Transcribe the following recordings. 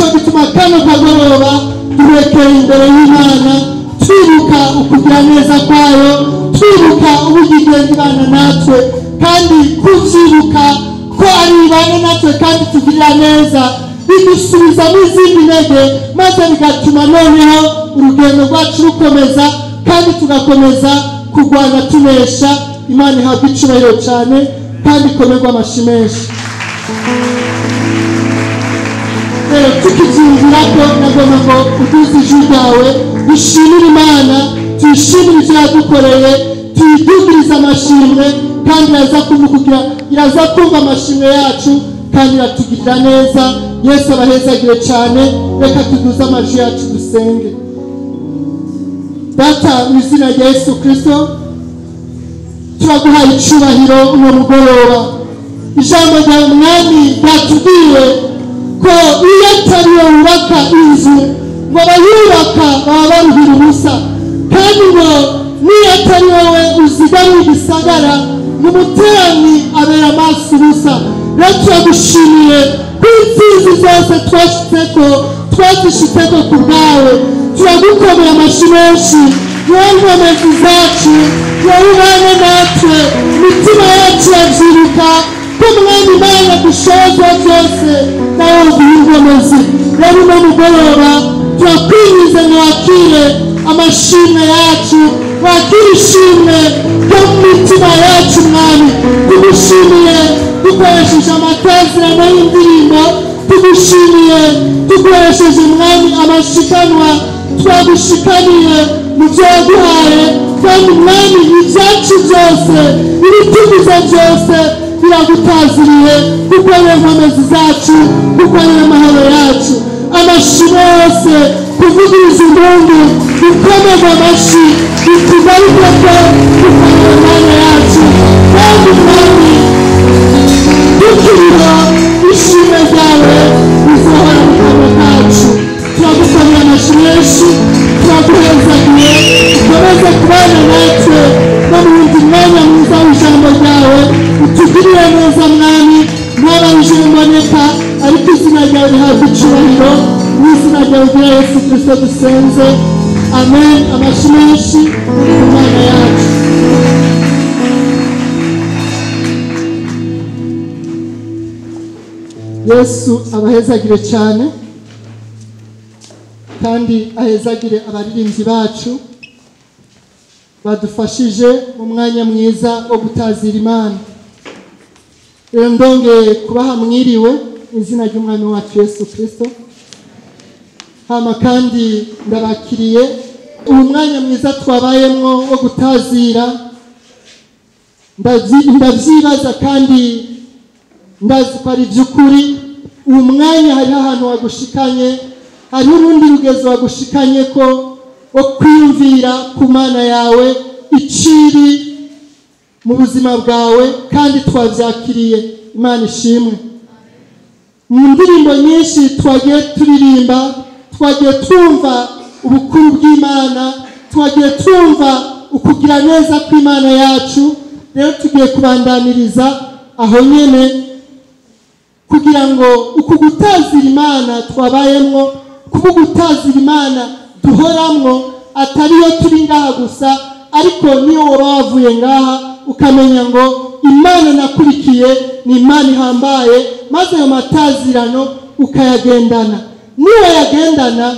nico gituma kano kagoroba turekeye imbere y'Imana twibuka ukugira neza kwayo, twibuka ubugigenge ibana natwe, kandi kuvyibuka ko ari ibana natwe kandi tugirira neza bidusubiza n'izindi ntege, maze bigatuma noneho urugendo rwacu rukomeza kandi tugakomeza kurwana tunesha. Imana ihabwa icubahiro cyane kandi ikomerwa amashi menshi. Tukizingira ko nagomba ngo uduze ijwi ryawe dushimire Imana, tuyishimire ivyo yadukoreye, tuyidugirize amashimwe, kandi iraza kumva amashimwe yacu kandi iratugirira neza. Yesu abahezagire cyane. Reka tuduze amajwi yacu dusenge. Data, mu izina rya Yesu Kristo turaguhaye icubahiro uno mugoroba. Ijambo ryawe mwami ryatubwiye ko iyo atari wowe wubaka inzu ngo abayubaka baba baruhira ubusa, kandi ngo niyo atari wowe uzigamye igisagara mu muteranyi abera amaso ubusa. Rero turagushimiye ko intsinzi zose twazishitseko ku bwawe. Turagukomera amashi menshi, wowe nkomezi zacu, wowe ubane natwe, imitima yacu yavyibuka ko mwami Imana dushoboza byose, nawe uduhe inkomezi. Rero uno mugoroba turakwinjiza ngo wakire amashimwe yacu, wakire ishimwe ryo mu mitima yacu mwami. Tugushimiye dukoresheje amatazirano y'indirimbo, tugushimiye dukoresheje mwami amashikanwa twagushikaniye mu byo waduhaye, kandi mwami ibyacu byose, ibituguza byose biragutaziriye, kuko ariwe nkomezi zacu, kuko ariwe mahoro yacu. Amashimwe yose kuvugiriza impundu, gukomerwa amashi, bitugaruke ko kuko ariwe Mana yacu. Kandi mwami dukiriho ishimwe ryawe rizohora mu kanwa kacu. Turagukomera amashi menshi, turaguhezagiye, ukomeze kubana natwe no mu wundi mwanya mwiza w'ijambo ryawe. Utugirire neza mwami, ntabanje mboneka, ariko izina ryawe rihabwa icubahiro. Mu izina ryawe rya Yesu Kristo dusenze, amen. Amashi menshi ku Mana yacu. Yesu abahezagire cyane, kandi ahezagire abaririmbyi bacu badufashije mu mwanya mwiza wo gutazira Imana. Rero ndongeye kubaha mwiriwe mu izina ry'umwami wacu Yesu Kristo. Hama kandi ndabakiriye uyu mwanya mwiza twabayemwo wo gutazira. Ndavyibaza kandi ndazi ko ari by'ukuri uyu mwanya hariho ahantu wagushikanye, hariho urundi rugezo wagushikanye ko wo kwiyumvira ku Mana yawe iciri mu buzima bwawe, kandi twavyakiriye. Imana ishimwe. Mu ndirimbo nyinshi twagiye turirimba, twagiye twumva ubukuru bw'Imana, twagiye twumva ukugira neza kw'Imana yacu. Rero tugiye kubandaniriza aho nyene kugira ngo uku gutazira Imana twabayemwo, kuba gutazira Imana duhoramwo, atariyo turi ngaha gusa, ariko niyo woba wavuye ngaha ukamenya ngo Imana nakurikiye ni Imana ihambaye, maze ayo matazirano ukayagendana. Niba yagendana,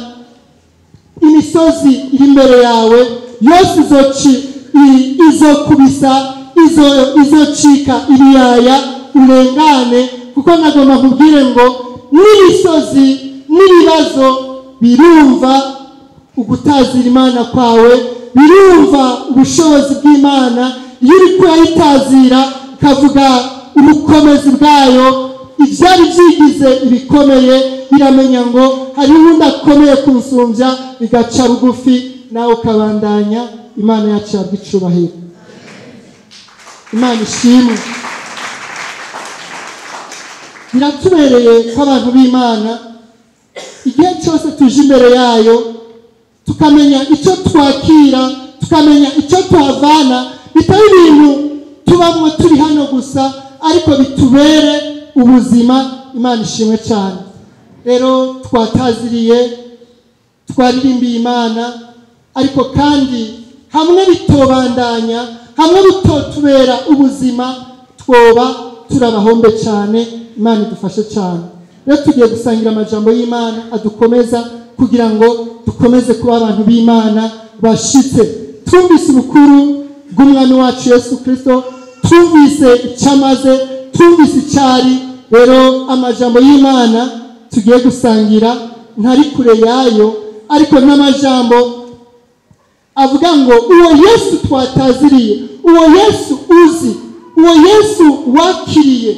imisozi iri imbere yawe yose izokubisa, izocika ibiyaya urengane, kuko nagomba kubwire ngo n'imisozi n'ibibazo birumva ugutazira Imana kwawe, birumva ubushobozi bw'Imana. Iyo uri kurayitazira ukavuga ubukomezi bwayo, ibyari byigize ibikomeye biramenya ngo hari undi akomeye kunsumbya, bigaca bugufi, nawe ukabandanya. Imana yacu yabwa icubahiro. Imana ishimwe. Biratubereye ko abantu b'Imana igihe cyose tuje imbere yayo tukamenya icyo twakira, tukamenya icyo tuhavana, bitari ibintu tubamwe turi hano gusa, ariko bitubere ubuzima. Imana ishimwe cyane. rero twataziriye twaririmbiye Imana, ariko kandi hamwe bitobandanya, hamwe bitotubera ubuzima, twoba turabahombe cyane. Imana idufashe cyane. Rero tugiye gusangira amajambo y'Imana adukomeza kugira ngo dukomeze kuba abantu b'Imana bashitse. Twumvise ubukuru bw'umwami wacu Yesu Kristo, twumvise icyamaze, twumvise icyari. Rero amajambo y'Imana tugiye gusangira ntari kure yayo, ariko n'amajambo avuga ngo uwo Yesu twataziriye, uwo Yesu uzi, uwo Yesu wakiriye,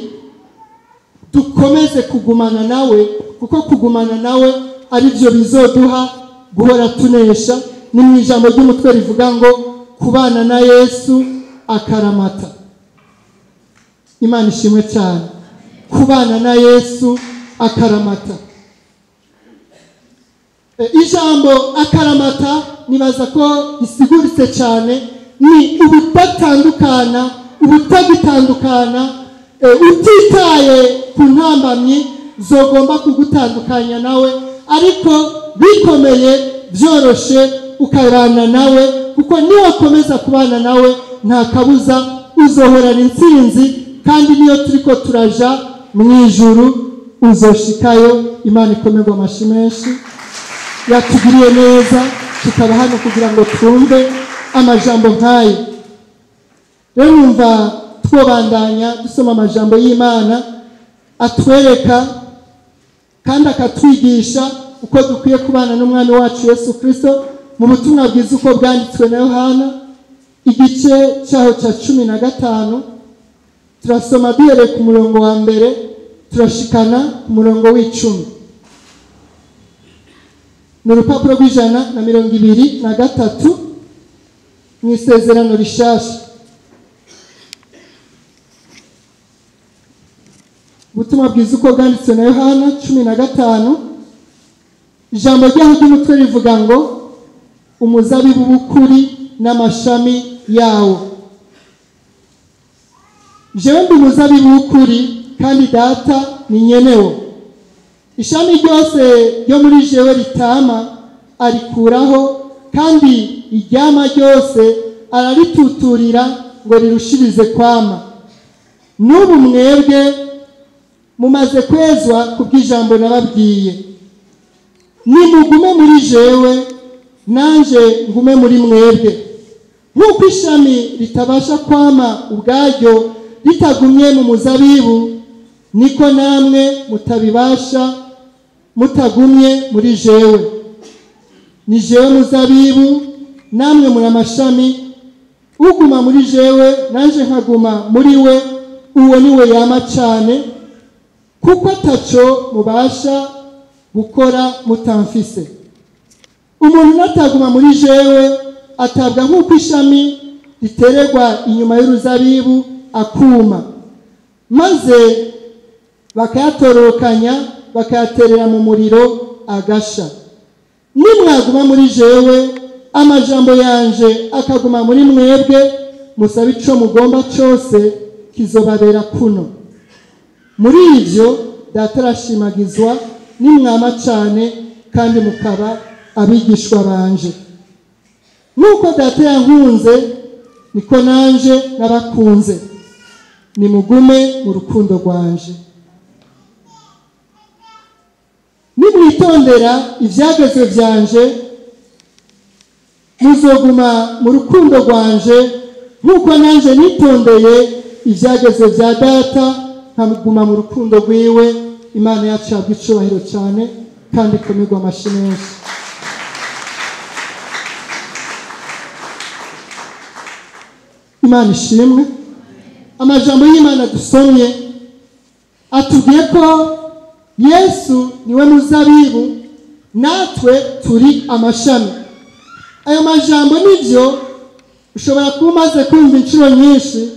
dukomeze kugumana nawe, kuko kugumana nawe ari byo bizoduha guhora tunesha. Ni mu ijambo ry'umutwe rivuga ngo kubana na Yesu akaramata. Imana ishimwe cyane. Kubana na Yesu akaramata. Ijambo akaramata nibaza ko isiguritse cyane, ni ubutatandukana, ubutagitandukana, utitaye ku ntambamyi zogomba kugutandukanya nawe, ariko bikomeye byoroshe ukabana nawe, kuko niwakomeza kubana nawe nta kabuza uzohorana intsinzi, kandi niyo turiko turaja mu ijuru uzoshikayo. Imana ikomerwa amashi menshi, yatugiriye neza, tukaba hano kugira ngo twumve amajambo nk'ayo. Rero numva twobandanya dusoma amajambo y'Imana atwereka kandi akatwigisha uko dukwiye kubana n'umwami wacu Yesu Kristo mu butumwa bwiza uko bwanditswe na Yohana, igice cyaho cya 15. Turasoma duhereye ku murongo wa mbere turashikana ku murongo w'10. Ni urupapuro rw'123 mu isezerano rishasha. Ubutumwa bwiza uko bwanditswe na Yohana 15. Ijambo ryaho ry'umutwe rivuga ngo umuzabibu w'ukuri n'amashami yawo. Jewe ndi umuzabibu w'ukuri, kandi Data ni nyenewo. Ishami ryose ryo muri jewe ritama arikuraho, kandi iryama ryose ararituturira ngo rirushirize kwama. N'ubu mwebwe mumaze kwezwa kubw'ijambo nababwiye. Nimugume muri jewe, nanje ngume muri mwebwe. Nk'uko ishami ritabasha kwama ubwaryo ritagumye mu muzabibu, niko namwe mutabibasha mutagumye muri jewe. Ni jewe muzabibu, namwe muri amashami. Uguma muri jewe nanje nkaguma muri we, uwo niwe yama cyane, kuko ataco mubasha gukora mutamfise. Umuntu nataguma muri jewe atabwa nk'uko ishami ritererwa inyuma y'uruzabibu akuma, maze bakayatororokanya bakayaterera mu muriro agasha. Nimwaguma muri jewe, amajambo yanje akaguma muri mwebwe, musabe ico mugomba cyose kizobabera kuno. Muri ivyo Data arashimagizwa nimwama cyane, kandi mukaba abigishwa banje. Nuko Data yankunze, niko nanje nabakunze. Nimugume mu rukundo rwanje. Nimwitondera ivyagezwe vyanje, muzoguma mu rukundo rwanje, nkuko nanje nitondeye ivyagezwe vya Data nkaguma mu rukundo rwiwe. Imana yacu yabwa icubahiro cyane, kandi ikomerwa amashi menshi. Imana ishimwe. Amajambo y'Imana dusomye atubwiye ko Yesu niwe muzabibu, natwe turi amashami. Ayo majambo nivyo ushobora kuba umaze kumva inshuro nyinshi,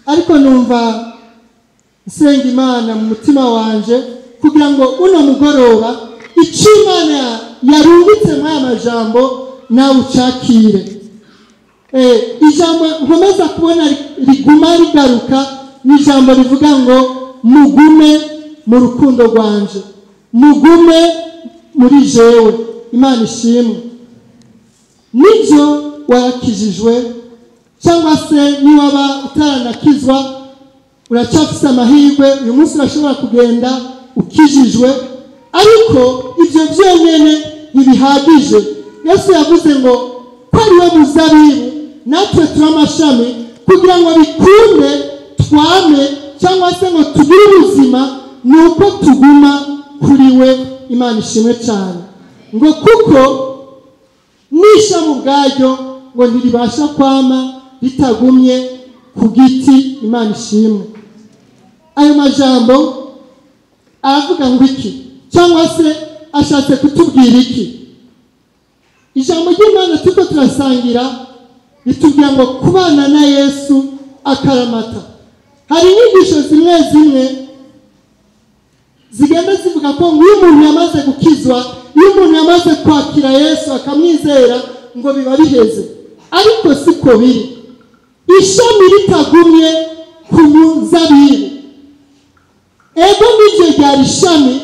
ariko numva nsenga Imana mu mutima wanje kugira ngo uno mugoroba icyo Imana yarungitse muri aya majambo nawe ucakire. Ijambo nkomeza kubona riguma rigaruka ni ijambo rivuga ngo mugume mu rukundo rwanje. mugume muri jewe. Imana ishimwe. Nibyo warakijijwe cyangwa se niwaba utaranakizwa uracyafise amahirwe, uyu munsi urashobora kugenda ukijijwe, ariko ibyo byonyine ntibihagije. Yesu yavuze ngo ko ari we muzabibu natwe turi amashami, kugira ngo bikunde twame cyangwa se ngo tugire ubuzima ni uko tuguma kuri we. Imana ishimwe cyane. Ngo kuko n'ishami ubwaryo ngo ntiribasha kwama ritagumye ku giti. Imana ishimwe. Ayo majambo aravuga ngo iki, cyangwa se ashatse kutubwira iki? Ijambo ry'Imana turiko turasangira ritubwira ngo kubana na Yesu akaramata. Hari inyigisho zimwe zimwe zigenda zivuga ko ngo iyo umuntu yamaze gukizwa, iyo umuntu yamaze kwakira Yesu akamwizera ngo biba biheze, ariko siko biri. Ishami ritagumye ku muzabibu, ego n'iryo ryari ishami,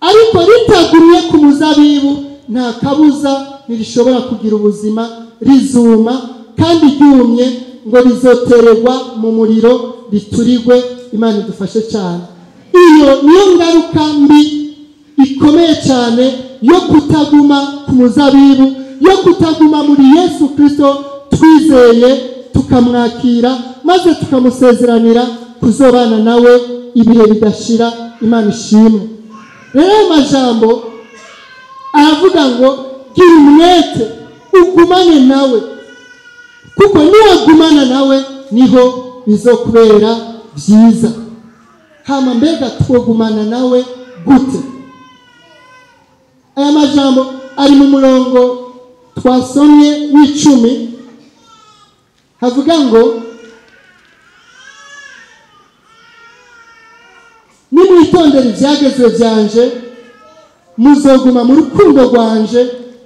ariko ritagumye ku muzabibu nta kabuza ntirishobora kugira ubuzima, rizuma kandi ryumye ngo rizotererwa mu muriro riturirwe. Imana idufashe cyane. Iyo niyo ngaruka mbi ikomeye cyane yo kutaguma ku muzabibu, yo kutaguma muri Yesu Kristo twizeye tukamwakira maze tukamusezeranira kuzobana nawe ibihe bidashira. Imana ishimwe. Rero amajambo aravuga ngo gira umwete ugumane nawe, kuko niwagumana nawe niho bizokubera byiza. Hama mbega twogumana nawe gute? Aya majambo ari mu murongo twasomye w'10, havuga ngo nimwitondere ibyagezwe byanje muzoguma mu rukundo rwanje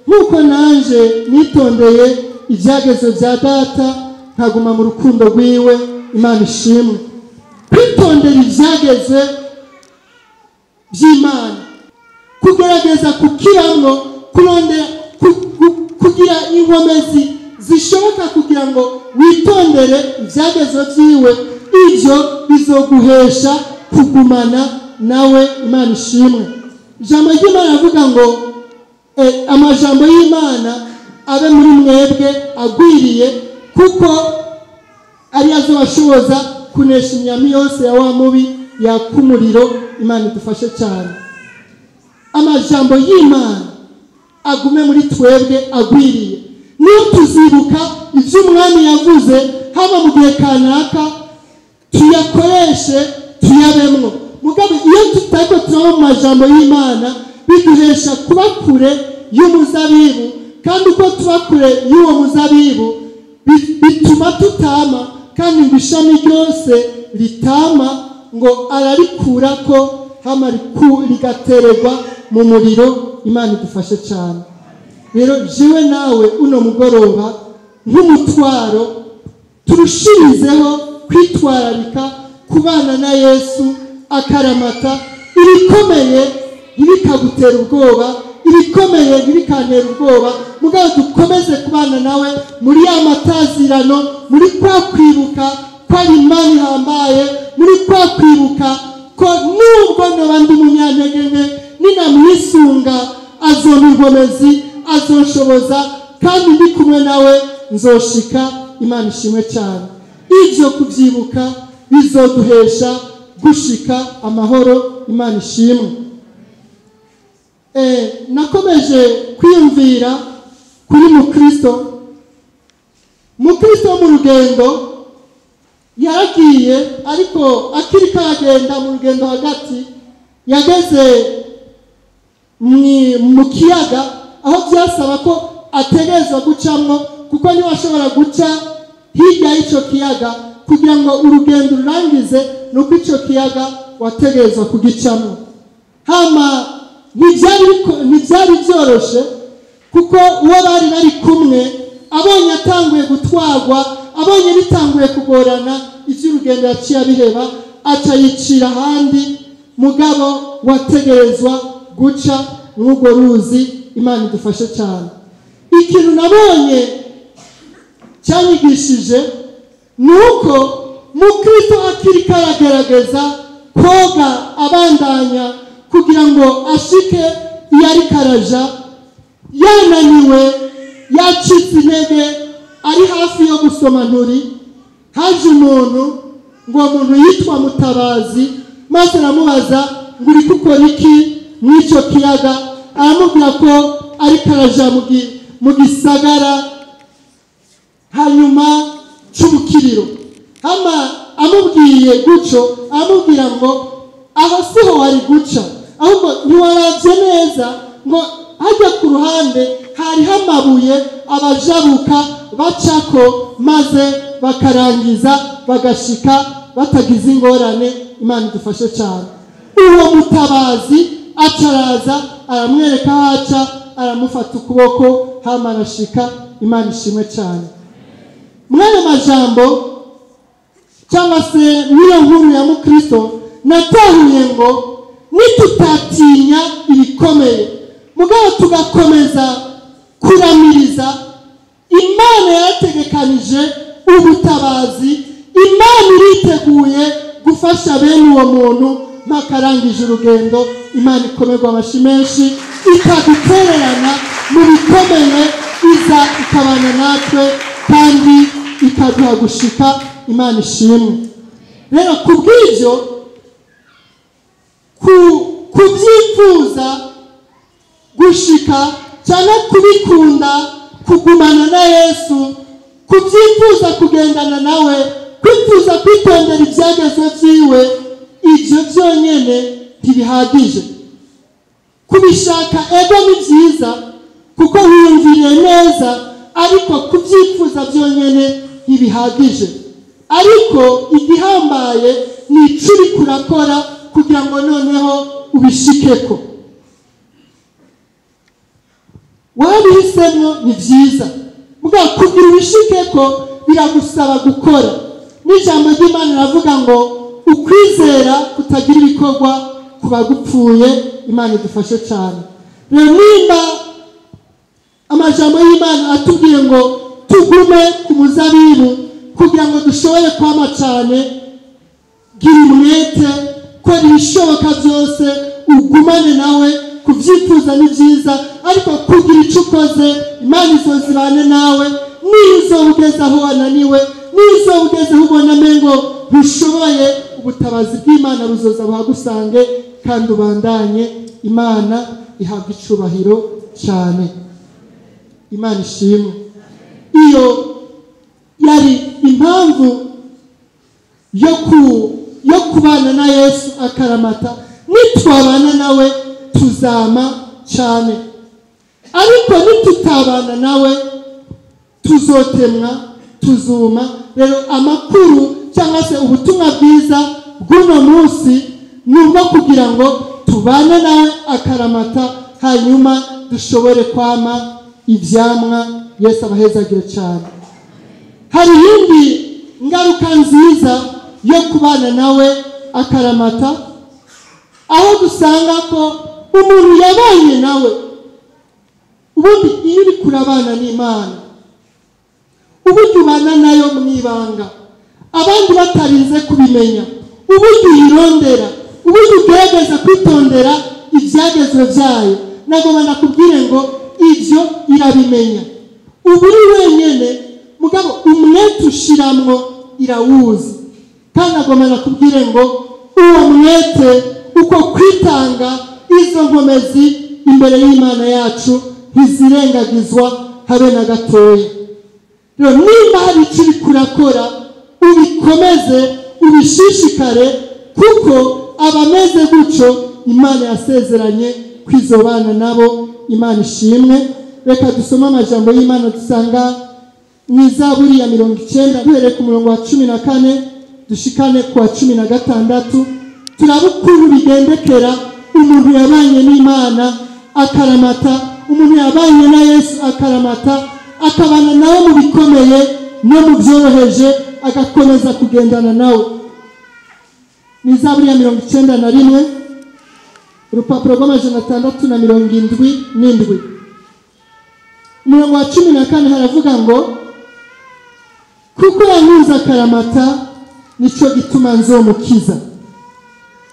nk'uko nanje nitondeye ibyagezwe bya data nkaguma mu rukundo rwiwe. Imana ishimwe. Kwitondera ibyagezwe by'Imana, kugerageza kukibamwo, kurondera kugira inkomezi zishoboka kugira ngo witondere ibyagezwe byiwe, ibyo bizoguhesha kugumana nawe. Imana ishimwe. Ijambo ry'Imana avuga ngo amajambo y'Imana abe muri mwebwe agwiriye, kuko ari azobashoboza kunesha imyami yose ya wa mubi yaka umuriro. Imana idufashe cyane. Amajambo y'Imana agume muri twebwe agwiriye. Niyo tuzibuka ibyo umwami yavuze haba mu gihe kanaka tuyakoreshe tuyabemwo. Mugabe iyo tutariko turaba mu majambo y'Imana biduhesha kuba kure y'umuzabibu, kandi uko tuba kure y'uwo muzabibu bituma tutama, kandi ngo ishami ryose ritama ngo ararikurako hama rigatererwa mu muriro. Imana idufashe cyane. Rero jiwe nawe uno mugoroba nk'umutwaro turushirizeho kwitwararika kubana na Yesu akaramata. Ibikomeye ntibikagutera ubwoba, ibikomeye ntibikantera ubwoba, mugabo dukomeze kubana nawe muri ya matazirano, muri kwa kwibuka ko ari Imana ihambaye, muri kwa kwibuka ko nubwo noba ndi umunyantege nke ninamwisunga azompa inkomezi, azonshoboza, kandi ndi kumwe nawe nzoshika. Imana ishimwe cyane. Ibyo kubyibuka bizoduhesha gushika amahoro. Imana ishimwe. Nakomeje kwiyumvira kuri Mukristo. Mukristo mu rugendo yaragiye, ariko akiri kagenda mu rugendo hagati yageze mu kiyaga, aho byasaba ko ategerezwa gucamwo, kuko niwe ashobora guca hirya y'icyo kiyaga kugira ngo urugendo rurangize, nuko icyo kiyaga wategerezwa kugicamwo. Hama ntibyari byoroshe, kuko uwo bari kumwe abonye atanguye gutwarwa, abonye bitanguye kugorana, iby'urugendo yaciye abiheba aca yicira ahandi. Mugabo wategerezwa guca n'urwo ruzi. Imana idufashe cyane. Ikintu nabonye cyanyigishije nuko mukristo akiri karagerageza koga abandanya kugira ngo ashike yari karaja, yananiwe yacitse intege, ari hafi yo gusoma nturi, haje umuntu ngo umuntu yitwa Mutabazi, maze aramubaza ngo uri gukora iki mw'icyo kiyaga? Aramubwira ko ari karaja mu gisagara hanyuma cy'ubukiriro. Amubwiye guco, amubwira ngo aho siho wari guca, ahubwo ntiwaravye neza ngo hajya ku ruhande hari hamabuye abajabuka bacako maze bakarangiza bagashika batagize ingorane. Imana idufashe cyane. Uwo Mutabazi acaraza aramwereka haca, aramufata ukuboko hama arashika. Imana ishimwe cyane. Mwene majambo cyangwa se niyo nkuru ya mukristo natahuye ngo nitutatinya ibikomeye mugabo tugakomeza kuramiriza, Imana yarategekanije ubutabazi. Imana iriteguye gufasha bene uwo muntu makarangije urugendo. Imana ikomerwa amashi menshi, ikadutererana mu bikomeye, iza ikabana natwe kandi ikaduha gushika. Imana ishimwe. Rero kubw'ibyo kubyifuza gushika cyane kubikunda kugumana na Yesu, kubyifuza kugendana nawe, kwifuza kwitondera ibyagezwe byiwe, ibyo byonyine ntibihagije. Kubishaka ego ni byiza kuko wiyumviriye neza, ariko kubyifuza byonyine ntibihagije. Ariko igihambaye ni icuri kurakora kugira ngo noneho ubishikeko. Wabihisemo ni byiza, mugabo kugira ubishikeko biragusaba gukora. N'ijambo ry'Imana riravuga ngo ukwizera kutagira ibikorwa kuba gupfuye. Imana idufashe cyane. Rero nimba amajambo y'Imana atubwiye ngo tugume ku muzabibu kugira ngo dushobore kwama cyane, gira umwete, kora ibishoboka byose, ugumane nawe. Kubyifuza ni byiza, ariko kugira icyo ukoze Imana izozibane nawe. Nizo ugeze aho wananiwe, nizo ugeze aho ubona mengo ntushoboye, ubutabazi bw'Imana buzoza buhagusange kandi ubandanye. Imana ihabwa icubahiro cyane. Imana ishimwe. Iyo yari impamvu yo kubana na Yesu akaramata. Nitwabana nawe tuzama cyane, ariko nitutabana nawe tuzotemwa, tuzuma. Rero amakuru cyangwa se ubutumwa bwiza bw'uno munsi nubwo kugira ngo tubane nawe akaramata, hanyuma dushobore kwama ivyamwa. Yesu abahezagire cyane. Hari yindi ngaruka nziza yo kubana nawe akaramata, aho dusanga ko umuntu yabanye nawe. Ubundi iyo uri kurabana n'Imana, ubundi ubana nayo mwibanga, abandi batarinze kubimenya, ubundi uyirondera, ubundi ugerageza kwitondera ibyagezwe byayo. Nagomba nakubwire ngo ibyo irabimenya. Ubu uri wenyine mugabo umwete ushiramwo irawuzi. Kandi nagomba nakubwire ngo uwo mwete, uko kwitanga, izo nkomezi imbere y'Imana yacu ntizirengagizwa habe na gatoya. Rero nimba hari icyo uri kurakora, ubikomeze, ubishishikare, kuko abameze gutyo Imana yasezeranye kwizobana nabo. Imana ishimwe. Reka dusome amajambo y'Imana dusanga mu Zaburi ya 90 duhereye ku murongo wa 14 dushikane ku wa 16. Turabukuru bigendekera umuntu yabanye n'Imana akaramata, umuntu yabanye na Yesu akaramata, akabana nawe mu bikomeye no mu byoroheje, agakomeza kugendana nawe. Ni Zaburi ya 91 urupapuro rw'amajana 677 umurongo wa 14 haravuga ngo kuko yankunze akaramata nico gituma nzomukiza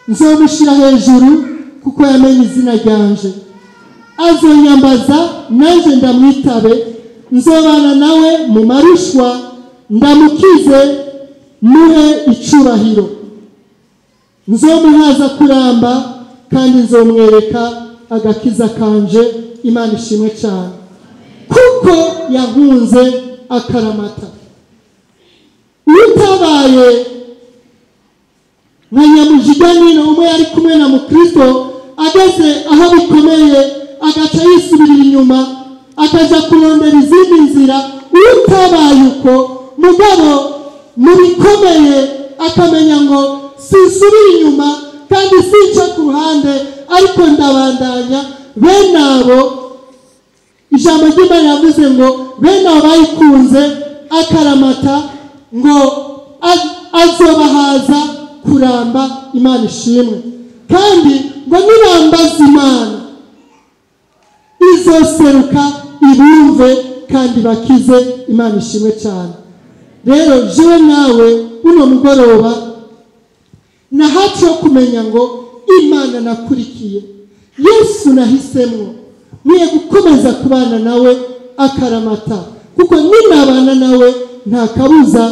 nzomushira hejuru kuko yamenye izina ryanje azonyambaza nanje ndamwitabe nzobana nawe mu marushwa ndamukize muhe icubahiro nzomuhaza kuramba kandi nzomwereka agakiza kanje Imana ishimwe cyane kuko yankunze akaramata utabaye nka Nyamujiganino umwe yari kumwe na Mukristo ageze aho bikomeye agaca yisubirira inyuma akaja kurondera izindi nzira utabaye uko mugabo mu bikomeye akamenya ngo sinsubira inyuma kandi sinca ku ruhande ariko ndabandanya bene abo ijambo ry'Imana yavuze ngo bene abo bayikunze akaramata ngo azobahaza kuramba Imana ishimwe kandi ngo nirambaza Imana izoseruka ibumve kandi bakize Imana ishimwe cyane rero jewe nawe uno mugoroba nahacu yo kumenya ngo Imana nakurikiye Yesu nahisemwo niye gukomeza kubana nawe akaramata kuko ninabana nawe nta kabuza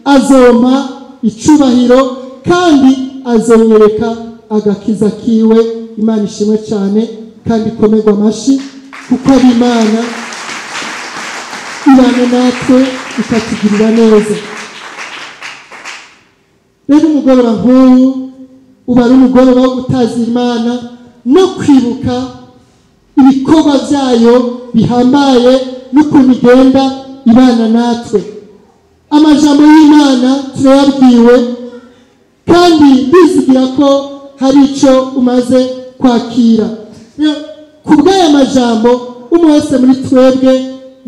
azoma icubahiro kandi azonyereka agakiza kiwe Imana ishimwe cyane kandi komerwa amashi kuko ari Imana ibana natwe ikatugirira neza rero umugoroba nk'uyu uba ari umugoroba wo gutazira Imana no kwibuka ibikorwa byayo bihambaye n'ukuntu igenda ibana natwe amajambo y'Imana turayabwiwe kandi bizigira ko hari icyo umaze kwakira kubw'aya majambo umwese muri twebwe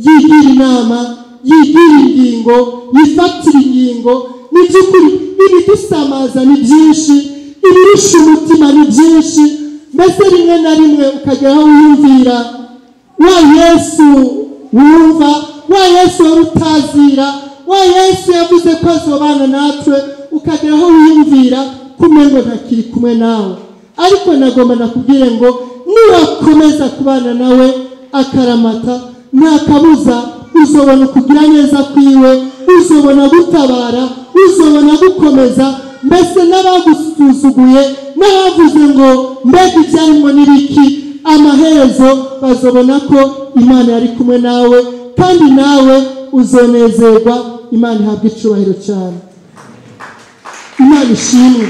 yigira inama yigira ingingo yifatira ingingo ni by'ukuri ibidusamaza ni byinshi ibirusha umutima ni byinshi mbese rimwe na rimwe ukageraho wiyumvira wa Yesu wumva wa Yesu utazira wa Yesu yavuze ko azobana natwe ukageraho wiyumvira kumengo ntakiri kumwe nawe ariko nagomba nakubwire ngo niwakomeza kubana nawe akaramata nta kabuza uzobona kugira neza kwiwe uzobona gutabara uzobona gukomeza mbese n'abagusuzuguye n'abavuze ngo mbega ibyarimo n'ibiki amaherezo bazobona ko Imana yari kumwe nawe kandi nawe uzonezerwa Imana ihabwa icubahiro cyane Imana ishimwe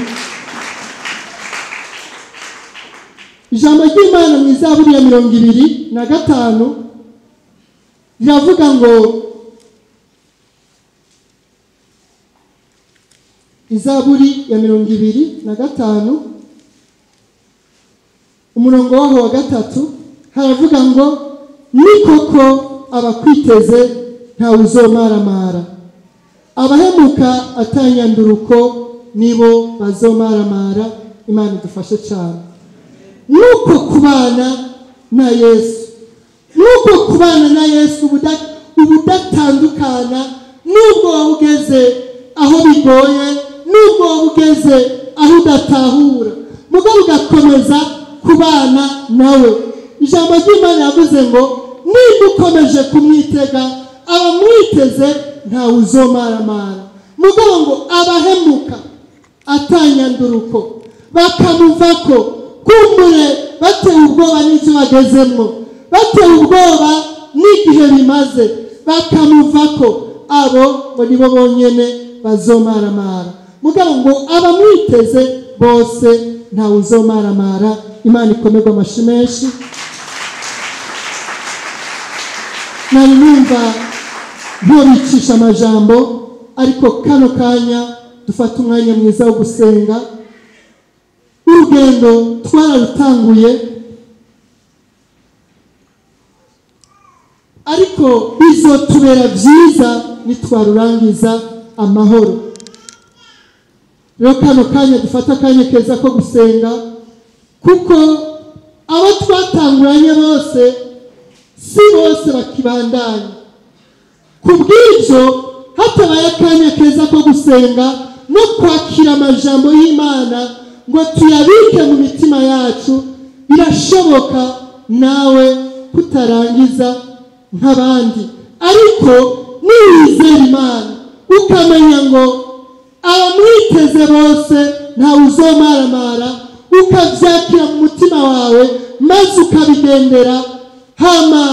ijambo ry'Imana mu Izaburi ya 25 riravuga ngo Izaburi ya 25 umurongo waho wa 3 haravuga ngo ni koko abakwiteze nta uzomaramara abahemuka atanyanduruko nibo bazomaramara Imana idufashe cyane nuko kubana na Yesu nuko kubana na Yesu ubudatandukana nubwo ugeze aho bigoye nubwo ugeze aho udatahura mugabo ugakomeza kubana nawe ijambo ry'Imana yavuze ngo niba ukomeje kumwitega abamwiteze nta uzomaramara mugabo ngo abahemuka atanyanduruko bakamuvako kumbure batewe ubwoba n'icyo bagezemo batewe ubwoba n'igihe bimaze bakamuvako abo ngo nibo bonyene bazomaramara mugabo ngo abamwiteze bose nta uzomaramara Imana ikomerwa amashi menshi nari numva ntobicisha amajambo ariko kano kanya dufata umwanya mwiza wo gusenga urugendo twararutanguye ariko bizotubera byiza nitwarurangiza amahoro rero kano kanya dufata akanya keza ko gusenga kuko abo twatanguranye bose si bose bakibandanya. Ku bw'ibyo hatabaye akanya keza ko gusenga no kwakira amajambo y'Imana ngo tuyabike mu mitima yacu, birashoboka nawe kutarangiza nk'abandi. Ariko niwizera Imana ukamenya ngo abamwiteze bose ntawe uzomaramara, ukabyakira mu mutima wawe maze ukabigendera, hama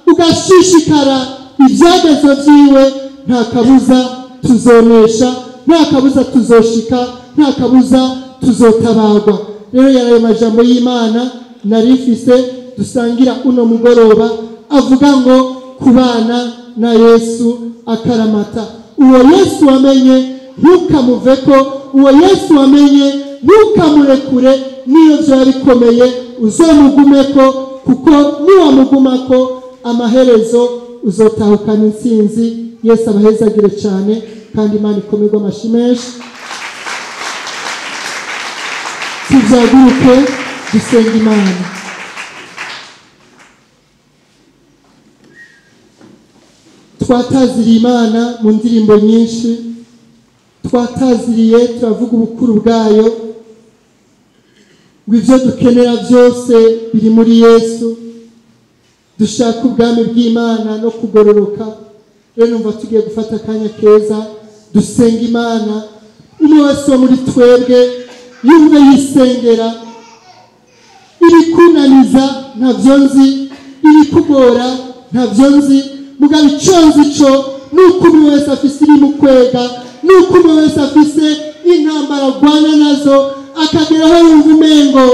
ugashishikara ibyagezo byiwe, nta kabuza tuzonesha, nta kabuza tuzoshika, nta kabuza tuzotabarwa. Rero yaraye majambo y'Imana narifise dusangira uno mugoroba avuga ngo kubana na Yesu akaramata. Uwo Yesu wamenye ntukamuveko, uwo Yesu wamenye ntukamurekure, niyo byaba bikomeye uzomugumeko, kuko niwamugumako amaherezo uzotahukana intsinzi. Yesu abahezagire cyane kandi Imana ikomerwe amashyi menshi. Tuzaguruke dusenga Imana. Twataziriye Imana mu ndirimbo nyinshi, twataziriye turavuga ubukuru bwayo, ngo ibyo dukenera byose biri muri Yesu. Dushaka ubwami bw'Imana no kugororoka. Rero numva tugiye gufata akanya keza dusenga Imana. Umwe wese wo muri twebwe yumve yisengera. Ibikunaniza ntabyo nzi, ibikugora ntabyo nzi, mugabo icyo nzi cyo nuko umwe wese afise ibimukwega, nuko umwe wese afise intambara arwana nazo, akageraho yumva umengo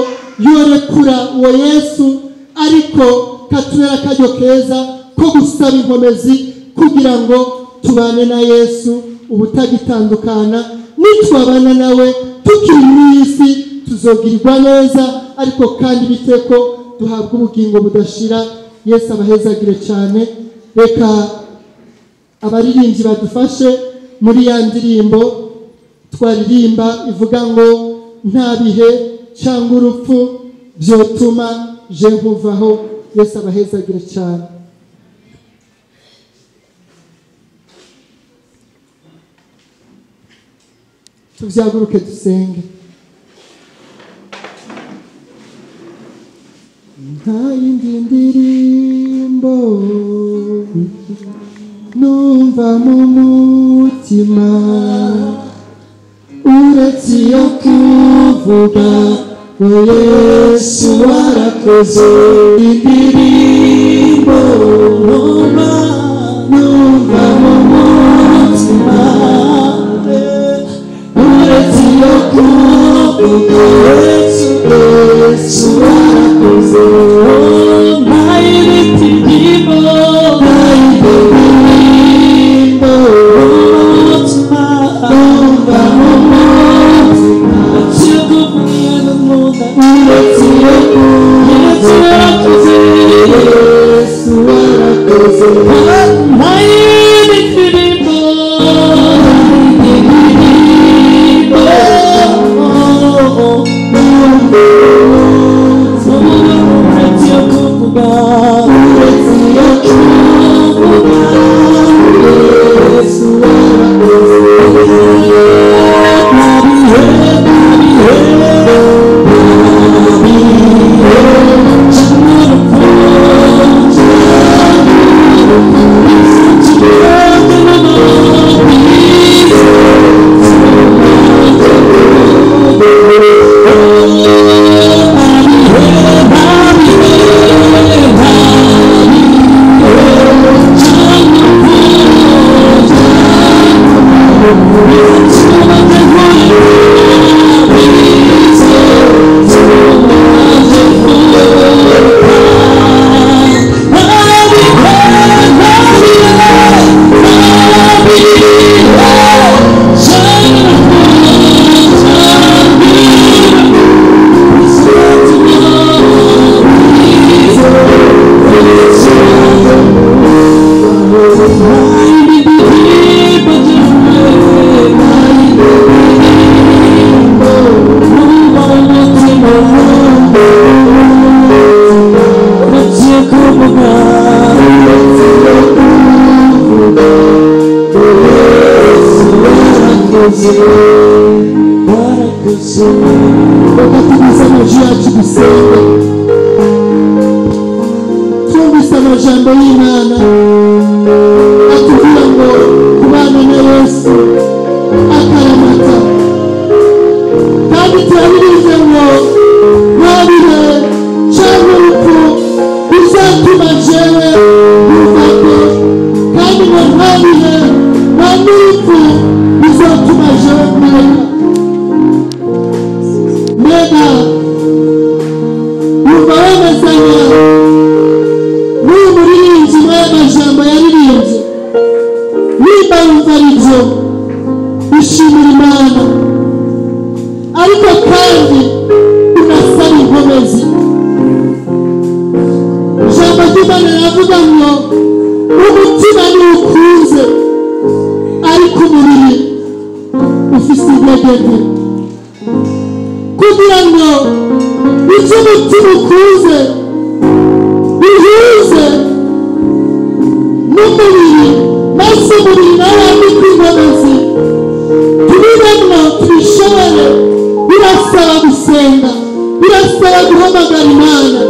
yorekura uwo Yesu. Ariko katubera akaryo keza ko gusaba inkomezi kugira ngo tubane na Yesu ubutagitandukana. Nitwabana nawe tukiri muri iyi si tuzogirirwa neza, ariko kandi biteko duhabwa ubugingo budashira. Yesu abahezagire cyane. Reka abaririmbyi badufashe muri ya ndirimbo twaririmba ivuga ngo nta bihe cyangwa urupfu byotuma je nkuvaho. Yesu abahezagire cyane. Tuvyaguruke dusenge. Nta yindi ndirimbo numva mu mutima uretse iyo kuvuga ngo Yesu warakoze. Indirimbo numva mu mutima uretse iyo kuvuga Yesu warakoze. Nta yindi ndirimbo bakatumiza amaji yacu gusenga twumvise amajambo y'Imana atubwira ngo kubana na Yesu akaramata kandi turabirize ngo ntabihe cyangwa urupfu bizatuma jewe bivate kandi ngo ntabihe nta n'urupfu bizatuma jewe kureka mbega yumva wemezanya n'uyu muririmbyi n'aya majambo yaririmbye nimba yumva ari byo bishimira Imana ariko kandi unasaba inkomezi. Ijambo ry'Imana riravuga ngo umutima ntukuze ariko umubiri ufise intege nke, kugira ngo icyo umutima ukuze bihuze n'umubiri maze umubiri nawe wambikwe inkomezi tubibemwo tubishobore. Birasaba gusenga, birasaba guhamagara Imana,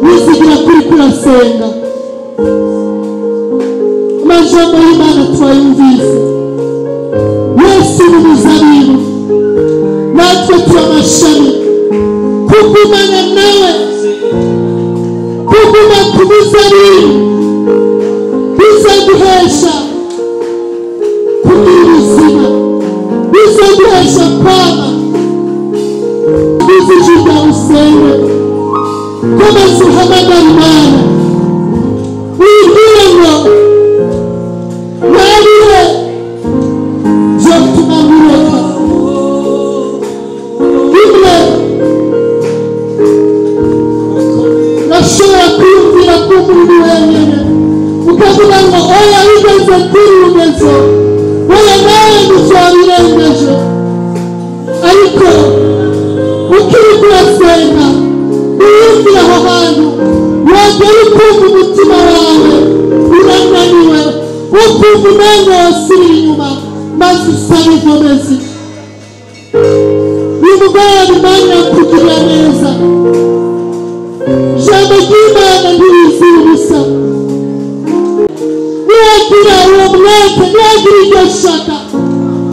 wizigira kuri kurasenga. Amajambo y'Imana twayumvise, Yesu ni umuzabibu natwe turi amashami. Kugumana nawe, kuguma ku muzabibu bizaduhesha kugira ubuzima, bizaduhesha kwama. Bizijida usenge komeza uhamagara Imana, wibwire ngo narihe vyotuma ngureka. Rimwe nashobora kwiyumvira ko umuntu wenyene ukavuga ngo oya wigeze kuri rugezo, oya nawe ntuzobirengeje. Ariko ukiri kurasenga wiyumvira aho hantu wagera ukumva umutima wawe urananiwe, ukumva umengo wasubira inyuma, maze usaba inkomezi. Uyu mugoroba Imana irakugirira neza. Ijambo ry'Imana ntirizira ubusa. Niwagira uwo mwete, niwagira iryo shaka,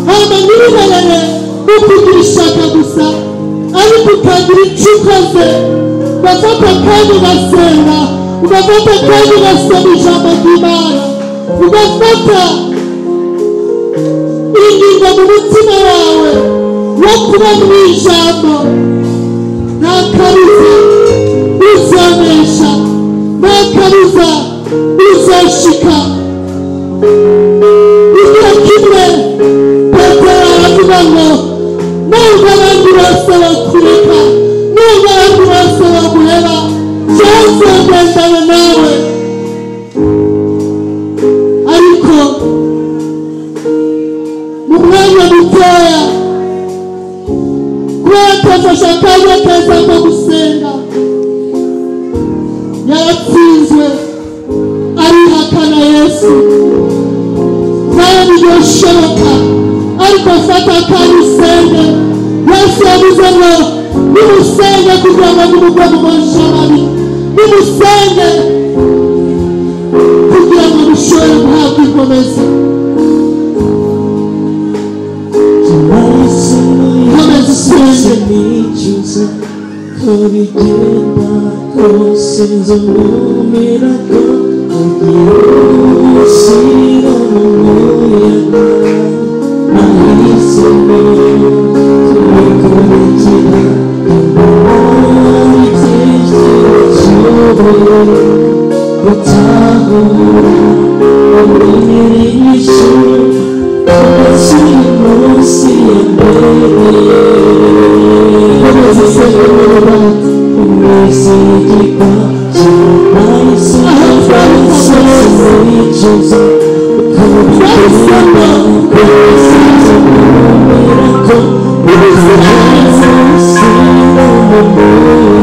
hama ntibiherere no kugira ishaka gusa, ariko ukagira icyo ukoze. Ugafata kandi ugasenga, ugafata kandi ugasoma ijambo ry'Imana, ugafata ingingo mu mutima wawe wo kuba mu ijambo. Nta kabuza uzonesha, nta kabuza uzoshika. Igihe kimwe Petero aravuga ngo nubwo abandi bose bakureka, nubwo abandi bose baguheba, jewe nzogendana nawe. Ariko mu mwanya mutoya, kubera atafashe akanya keza ko gusenga, yaratsinzwe arihakana Yesu. Nawe ntibyoshoboka, ariko fata kandi usenge. Yesu yavuze ngo nimusenge kugira ngo nimugwe mu mashababi, nimusenge kugira ngo mushobore guhabwa inkomezi. Komeza usenge. Kubigenda kose nzumumira ko kugira usira mu muyaga, nahisemo kubikurikira ibitekerezo gutahura imirishyo kuri munsi ya mbere. Komeza usenge umwizigirwa nahise nicuza kubikunda kose nzumumira ko kugira usira mu muyaga.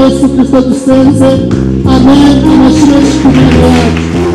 Yesu Kristo dusenze. Amen. Amashuri ku Mana yacu.